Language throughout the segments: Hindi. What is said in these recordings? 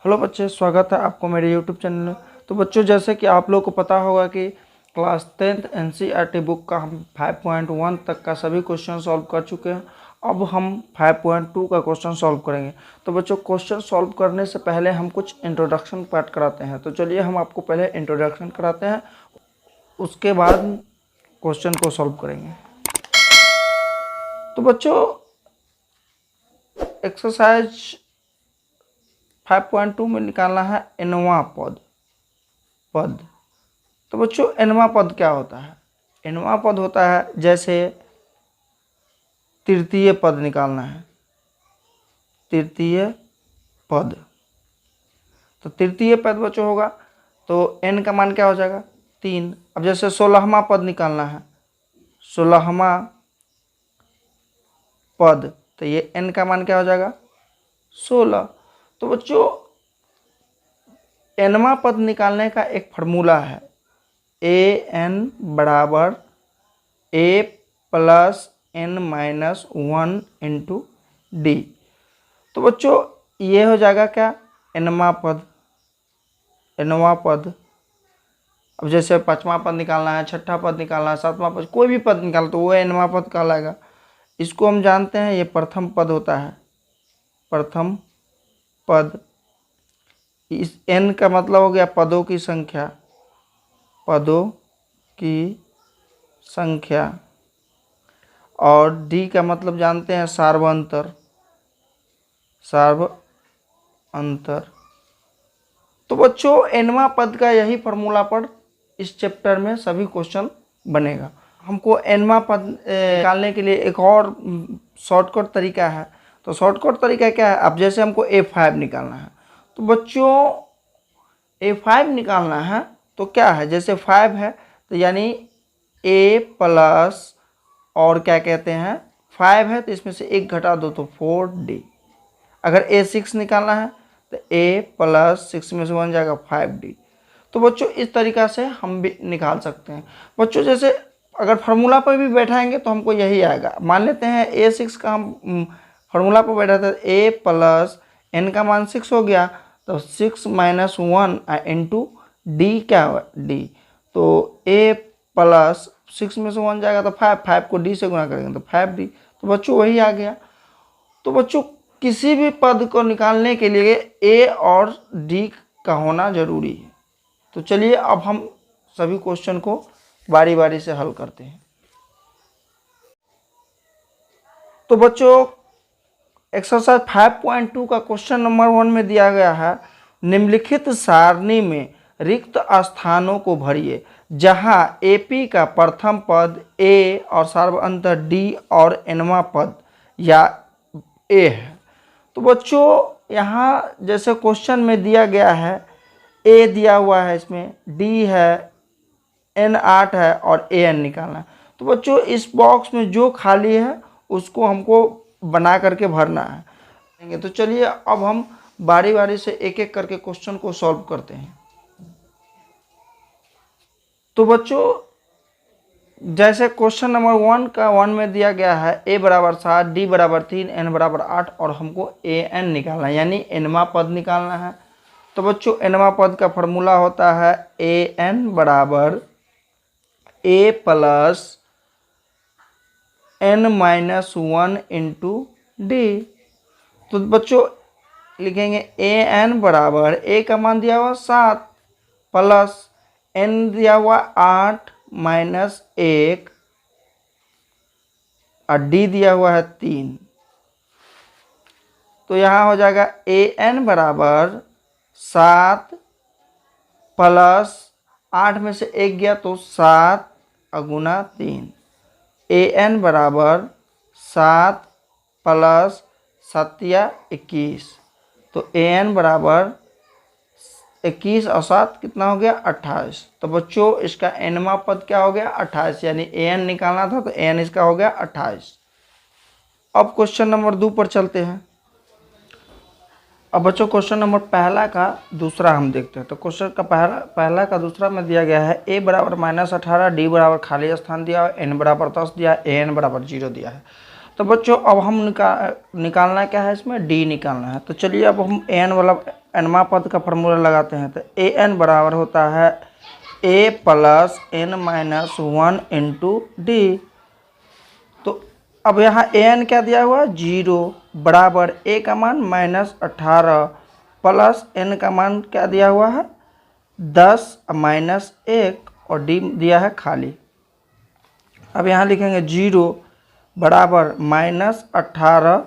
हेलो बच्चे, स्वागत है आपको मेरे यूट्यूब चैनल में। तो बच्चों, जैसे कि आप लोग को पता होगा कि क्लास 10th एनसीईआरटी बुक का हम 5.1 तक का सभी क्वेश्चन सॉल्व कर चुके हैं। अब हम 5.2 का क्वेश्चन सॉल्व करेंगे। तो बच्चों, क्वेश्चन सॉल्व करने से पहले हम कुछ इंट्रोडक्शन पार्ट कराते हैं। तो चलिए हम आपको पहले इंट्रोडक्शन कराते हैं, उसके बाद क्वेश्चन को सॉल्व करेंगे। तो बच्चों, एक्सरसाइज 5.2 में निकालना है nवां पद। तो बच्चों, nवां पद क्या होता है? nवां पद होता है जैसे तृतीय पद निकालना है, तृतीय पद। तो तृतीय पद बच्चों होगा तो n का मान क्या हो जाएगा? 3। अब जैसे 16वां पद निकालना है, 16वां पद, तो ये n का मान क्या हो जाएगा? 16। तो बच्चों, nवां पद निकालने का एक फार्मूला है, an बराबर a plus n-1 into D. तो बच्चों, ये हो जाएगा क्या? nवां पद। अब जैसे 5वां पद निकालना है, 6ठा पद निकालना है, 7वां पद, कोई भी पद निकालना तो वो nवां पद कहलाएगा। इसको हम जानते हैं, ये प्रथम पद होता है, प्रथम पद। इस n का मतलब हो गया पदों की संख्या, पदों की संख्या। और d का मतलब जानते हैं सार्वअंतर। तो बच्चों, nवां पद का यही फॉर्मूला पर इस चैप्टर में सभी क्वेश्चन बनेगा। हमको nवां पद निकालने के लिए एक और शॉर्टकट तरीका है। तो शॉर्टकट तरीका क्या है? अब जैसे हमको a5 निकालना है, तो बच्चों a5 निकालना है तो क्या है, जैसे 5 है तो यानी a प्लस और क्या कहते हैं 5 है तो इसमें से 1 घटा दो तो 4d। अगर a6 निकालना है तो a प्लस 6 में से 1 जाएगा 5d। तो बच्चों, इस तरीक़ा से हम भी निकाल सकते हैं। बच्चों, जैसे अगर फार्मूला पर भी बैठाएंगे तो हमको यही आएगा। मान लेते हैं a6 का हम फार्मूला पर बैठा था, a प्लस n का मान 6 हो गया तो 6 माइनस 1 इंटू डी, क्या हुआ d। तो a प्लस 6 में से 1 जाएगा तो 5 को d से गुणा करेंगे तो 5d। तो बच्चों, वही आ गया। तो बच्चों, किसी भी पद को निकालने के लिए a और d का होना जरूरी है। तो चलिए अब हम सभी क्वेश्चन को बारी बारी से हल करते हैं। तो बच्चों, एक्सरसाइज 5.2 का क्वेश्चन नंबर 1 में दिया गया है, निम्नलिखित सारणी में रिक्त स्थानों को भरिए जहां AP का प्रथम पद a और सार्वअंतर d और nवां पद या a है। तो बच्चों, यहाँ जैसे क्वेश्चन में दिया गया है, a दिया हुआ है, इसमें d है, n 8 है और an निकालना है। तो बच्चों, इस बॉक्स में जो खाली है उसको हमको बना करके भरना है। तो चलिए अब हम बारी बारी से एक एक करके क्वेश्चन को सॉल्व करते हैं। तो बच्चों, जैसे क्वेश्चन नंबर 1 का 1 में दिया गया है a बराबर 7, d बराबर 3, n बराबर 8 और हमको an निकालना है, यानी nवां पद निकालना है। तो बच्चों, nवां पद का फॉर्मूला होता है an बराबर a plus n-1 into D. तो बच्चों, लिखेंगे an बराबर a का मान दिया हुआ 7 प्लस n दिया हुआ 8 माइनस 1 और d दिया हुआ है 3। तो यहाँ हो जाएगा an बराबर 7 प्लस 8 में से 1 गया तो 7 गुना 3। an बराबर 7 प्लस 7 या 21। तो an बराबर 21 और 7 कितना हो गया? 28। तो बच्चों, इसका nवां पद क्या हो गया? 28, यानी an निकालना था तो an इसका हो गया 28। अब क्वेश्चन नंबर 2 पर चलते हैं। अब बच्चों, क्वेश्चन नंबर पहला का दूसरा हम देखते हैं। तो क्वेश्चन का पहला का दूसरा में दिया गया है a बराबर -18, d बराबर खाली स्थान दिया है, n बराबर 10 दिया है, an बराबर 0 दिया है। तो बच्चों, अब हम निकालना क्या है, इसमें d निकालना है। तो चलिए अब हम an वाला एनवा पद का फॉर्मूला लगाते हैं तो ए एन बराबर होता है A plus N minus 1 into D. तो अब यहाँ ए एन क्या दिया हुआ है 0 बराबर ए का मान -18 प्लस एन का मान क्या दिया हुआ है 10 माइनस 1 और डी दिया है खाली। अब यहाँ लिखेंगे 0 बराबर -18,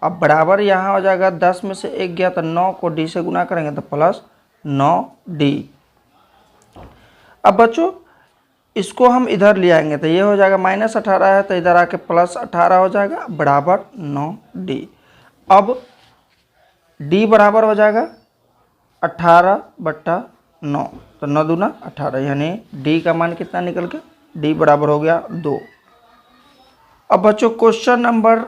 अब बराबर यहाँ हो जाएगा 10 में से 1 गया तो 9 को डी से गुना करेंगे तो प्लस 9d। अब बच्चों इसको हम इधर ले आएंगे तो ये हो जाएगा -18 है तो इधर आके +18 हो जाएगा बराबर 9d। अब d बराबर हो जाएगा 18/9 तो 9 दूना 18 यानी d का मान कितना निकल के d बराबर हो गया 2। अब बच्चों क्वेश्चन नंबर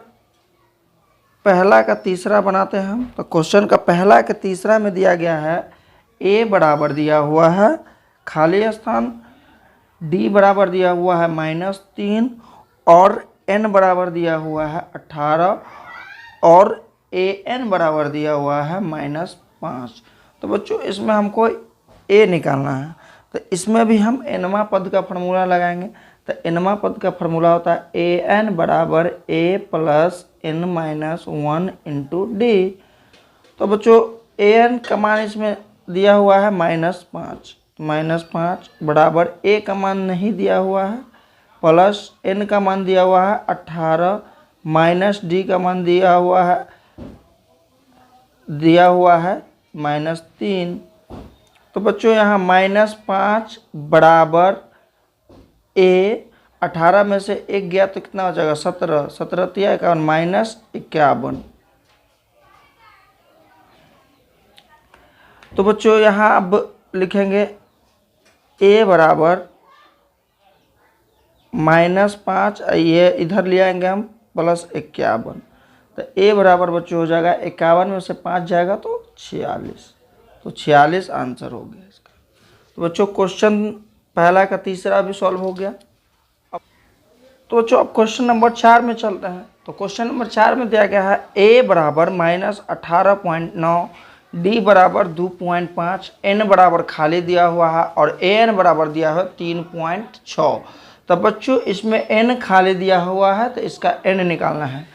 पहला का तीसरा बनाते हैं हम। तो क्वेश्चन का पहला का तीसरा में दिया गया है a बराबर दिया हुआ है खाली स्थान, d बराबर दिया हुआ है -3 और n बराबर दिया हुआ है 18 और an बराबर दिया हुआ है -5। तो बच्चों इसमें हमको a निकालना है तो इसमें भी हम nवा पद का फॉर्मूला लगाएंगे। तो nवा पद का फॉर्मूला होता है an बराबर a plus n minus 1 into D. तो बच्चों an का मान इसमें दिया हुआ है -5, -5 बराबर a का मान नहीं दिया हुआ है प्लस n का मान दिया हुआ है 18 माइनस d का मान दिया हुआ है -3। तो बच्चों यहाँ -5 बराबर a, 18 में से 1 गया तो कितना हो जाएगा 17, 17 तिया 51 -51। तो बच्चों यहाँ अब लिखेंगे a बराबर -5, ये इधर ले आएंगे हम +51। तो a बराबर बच्चों हो जाएगा 51 में से 5 जाएगा तो 46, तो 46 आंसर हो गया इसका। तो बच्चों क्वेश्चन पहला का तीसरा भी सॉल्व हो गया। तो बच्चों अब क्वेश्चन नंबर 4 में चलते हैं। तो क्वेश्चन नंबर 4 में दिया गया है a बराबर -18.9, d बराबर 2.5, n बराबर खाली दिया हुआ है और an बराबर दिया है 3.6। तो बच्चों इसमें n खाली दिया हुआ है तो इसका n निकालना है।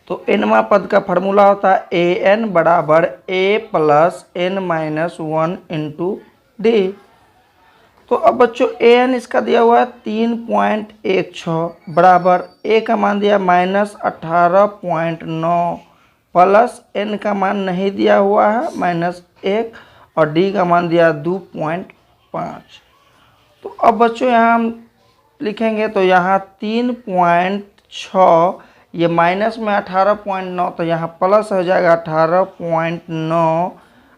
तो nवा पद का फॉर्मूला होता है an बराबर a plus n minus 1 into D. तो अब बच्चों an इसका दिया हुआ है 3.16 बराबर a का मान दिया -18.9 प्लस n का मान नहीं दिया हुआ है -1 और d का मान दिया 2.5। तो अब बच्चों यहाँ हम लिखेंगे तो यहाँ 3.6 ये माइनस में 18.9 तो यहाँ प्लस हो जाएगा 18.9,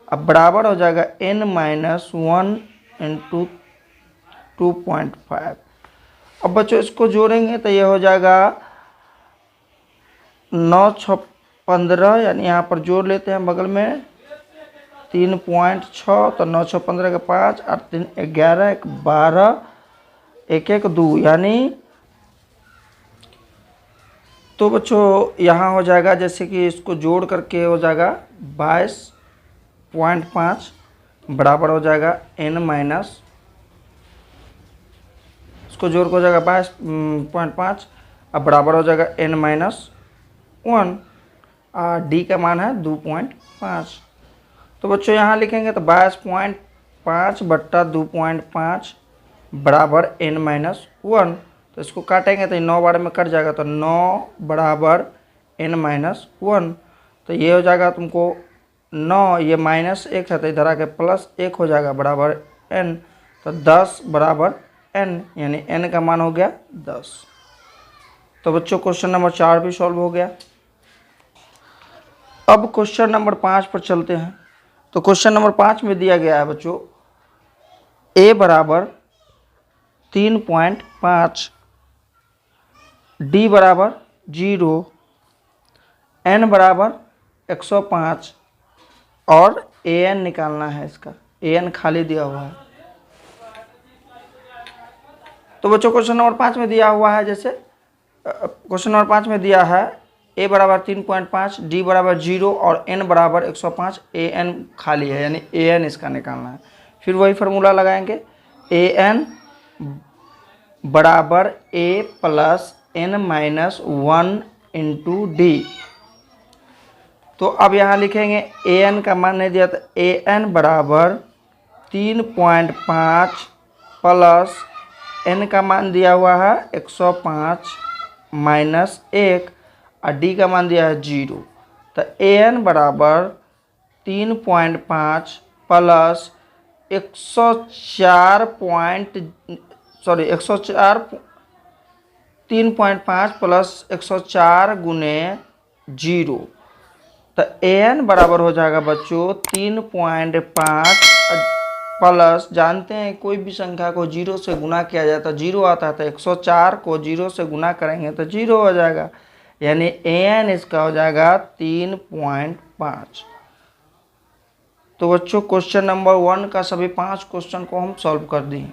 अब बराबर हो जाएगा n माइनस 1 इंटू 2.5। अब बच्चों इसको जोड़ेंगे तो ये हो जाएगा 9 6 15, यानी यहाँ पर जोड़ लेते हैं बगल में 3.6 तो 9 6 15 का 5 और 3 11 1 12 1 1 2 यानी। तो बच्चों यहाँ हो जाएगा जैसे कि इसको जोड़ करके हो जाएगा 22.5 बराबर हो जाएगा n माइनस, इसको जोड़ को हो जाएगा 22.5 अब बराबर हो जाएगा n माइनस 1 और d का मान है 2.5। तो बच्चों यहाँ लिखेंगे तो 22.5 बट्टा 2.5 बराबर n माइनस 1। तो इसको काटेंगे तो 9 बार में कट जाएगा तो 9 बराबर n माइनस 1। तो ये हो जाएगा तुमको 9, ये -1 है तो इधर आके +1 हो जाएगा बराबर n। तो 10 बराबर n यानी n का मान हो गया 10। तो बच्चों क्वेश्चन नंबर 4 भी सॉल्व हो गया। अब क्वेश्चन नंबर 5 पर चलते हैं। तो क्वेश्चन नंबर 5 में दिया गया है बच्चों a बराबर 3.5, d बराबर 0, n बराबर 105 और an निकालना है। इसका an खाली दिया हुआ है। तो बच्चों क्वेश्चन नंबर 5 में दिया हुआ है, जैसे क्वेश्चन नंबर 5 में दिया है ए बराबर 3.5, डी बराबर 0 और एन बराबर 105। ए एन खाली है यानी ए एन इसका निकालना है। फिर वही फार्मूला लगाएंगे, ए एन बराबर A plus N minus 1 into D. तो अब यहाँ लिखेंगे ए एन का मान नहीं दिया, तो ए एन बराबर 3.5 प्लस एन का मान दिया हुआ है 105 माइनस 1 और डी का मान दिया है 0। तो ए एन बराबर 3.5 प्लस 3.5 प्लस 104 गुने 0। तो ए एन बराबर हो जाएगा बच्चों 3.5 प्लस, जानते हैं कोई भी संख्या को 0 से गुना किया जाए तो 0 आता है, तो 104 को 0 से गुना करेंगे तो 0 हो जाएगा, यानी ए एन इसका हो जाएगा 3.5। तो बच्चों क्वेश्चन नंबर 1 का सभी 5 क्वेश्चन को हम सॉल्व कर दिए।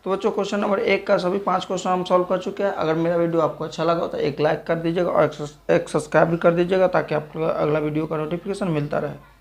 तो बच्चों क्वेश्चन नंबर 1 का सभी 5 क्वेश्चन हम सॉल्व कर चुके हैं। अगर मेरा वीडियो आपको अच्छा लगा तो एक लाइक कर दीजिएगा और एक सब्सक्राइब भी कर दीजिएगा ताकि आपको अगला वीडियो का नोटिफिकेशन मिलता रहे।